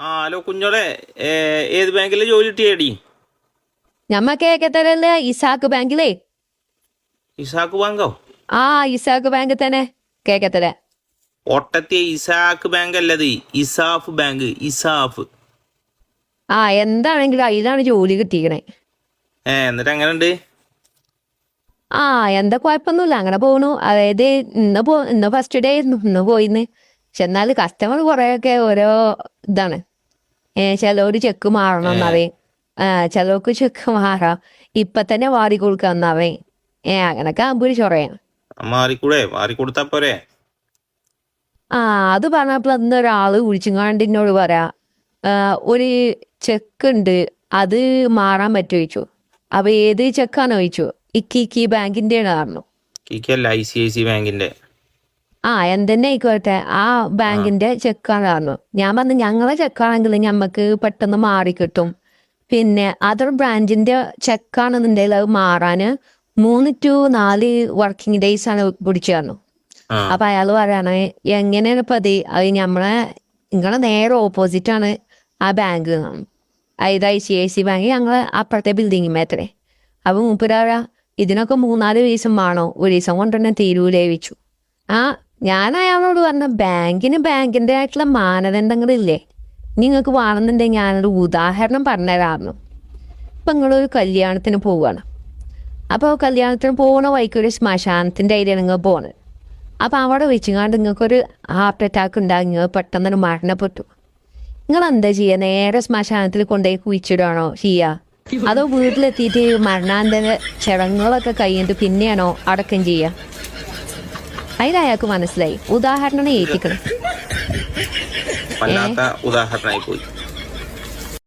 Hello കുഞ്ഞോളെ, ഏത് ബാങ്കിലെ ജോലി കിട്ടിയേടി? ഞമ്മ കേക്കത്തരല്ലേ ഇസാക്ക് ബാങ്കിലേ. ഇസാക്ക് ബാങ്കോ? ആ ഇസാക്ക് ബാങ്ക് തന്നെ കേക്കത്തര. ഒട്ടത്തിയ ഇസാക്ക് ബാങ്ക് അല്ലത്, ഇസാഫ് ബാങ്ക്. ഇസാഫ്. ആ എന്താണെങ്കിലും അതിലാണ് ജോലി കിട്ടിക്കണേ. എന്നിട്ട് എങ്ങനെയുണ്ട്? ആ എന്താ കുഴപ്പമൊന്നുമില്ല, അങ്ങനെ പോണു. അതായത് ഇന്ന് ഫസ്റ്റ് ഡേ ആയിരുന്നു, ഇന്ന് പോയിന്ന്. പക്ഷെ എന്നാൽ കസ്റ്റമർ കുറേയൊക്കെ ഓരോ ഇതാണ്. ചിലവര് ചെക്ക് മാറണം എന്നവേ, ചിലവർക്ക് ചെക്ക് മാറാം ഇപ്പൊ തന്നെ വാരി കൊടുക്കാന്നവേ. അങ്ങനൊക്കെ ആകുമ്പോ ഒരു ചൊറയാണ്. മാറിക്കൊടുത്താ പോരെ? ആ അത് പറഞ്ഞപ്പോൾ അന്ന് ഒരാള് വിളിച്ചിങ്ങാണ്ട് എന്നോട് പറയാ, ഒരു ചെക്ക് ഉണ്ട്, അത് മാറാൻ പറ്റുമോ ചോദിച്ചു. അപ്പൊ ഏത് ചെക്കാണോ ചോദിച്ചു. ഇക്കി ബാങ്കിന്റെ പറഞ്ഞു. കിക്കല്ല, ICICI ബാങ്കിന്റെ. എന്തെന്നെ ആയിക്കോട്ടെ, ആ ബാങ്കിന്റെ ചെക്കാണ് പറഞ്ഞു. ഞാൻ പറഞ്ഞു ഞങ്ങളെ ചെക്കാണെങ്കിൽ ഞമ്മക്ക് പെട്ടെന്ന് മാറിക്കിട്ടും. പിന്നെ അതർ ബ്രാഞ്ചിന്റെ ചെക്കാണെന്നുണ്ടെങ്കിൽ അത് മാറാന് 3 to 4 വർക്കിംഗ് ഡേയ്സ് ആണ് പിടിച്ചു തന്നു. അപ്പൊ അയാൾ പറയാണ് എങ്ങനെയാണ് ഇപ്പൊ അത് നിങ്ങളെ നേരെ ഓപ്പോസിറ്റ് ആണ് ആ ബാങ്ക്. അതായത് ICICI ബാങ്ക് ഞങ്ങളെ അപ്പുറത്തെ ബിൽഡിംഗ് മേത്രേ. അപ്പൊ മൂപ്പരാ ഇതിനൊക്കെ 3-4 ദിവസം വേണോ, ഒരു ദിവസം കൊണ്ട് തന്നെ തീരൂലേ വെച്ചു. ഞാൻ അയാളോട് പറഞ്ഞ ബാങ്കിന്റെ ആയിട്ടുള്ള മാനദണ്ഡങ്ങളില്ലേ, നിങ്ങൾക്ക് വേണമെന്നുണ്ടെങ്കിൽ ഞാനൊരു ഉദാഹരണം പറഞ്ഞുതരാമായിരുന്നു. ഇപ്പൊ നിങ്ങളൊരു കല്യാണത്തിന് പോവുകയാണ്. അപ്പോൾ കല്യാണത്തിന് പോകുന്ന വഴിക്കൊരു ശ്മശാനത്തിന്റെ അതിലാണ് നിങ്ങൾ പോകുന്നത്. അപ്പൊ അവിടെ വെച്ചുകൊണ്ട് നിങ്ങൾക്കൊരു ഹാർട്ട് അറ്റാക്ക് ഉണ്ടാകും, നിങ്ങൾ പെട്ടെന്നൊരു മരണപ്പെട്ടു. നിങ്ങൾ എന്താ ചെയ്യുക? നേരെ ശ്മശാനത്തിൽ കൊണ്ടുപോയി കുഴിച്ചിടാണോ ചെയ്യുക, അതോ വീട്ടിലെത്തിയിട്ട് മരണാന്തര ചടങ്ങുകളൊക്കെ കഴിഞ്ഞിട്ട് പിന്നെയാണോ അടക്കം ചെയ്യുക? അതിലയാൾക്ക് മനസ്സിലായി. ഉദാഹരണം ഏറ്റിക്കണം. ഉദാഹരണമായി പോയി.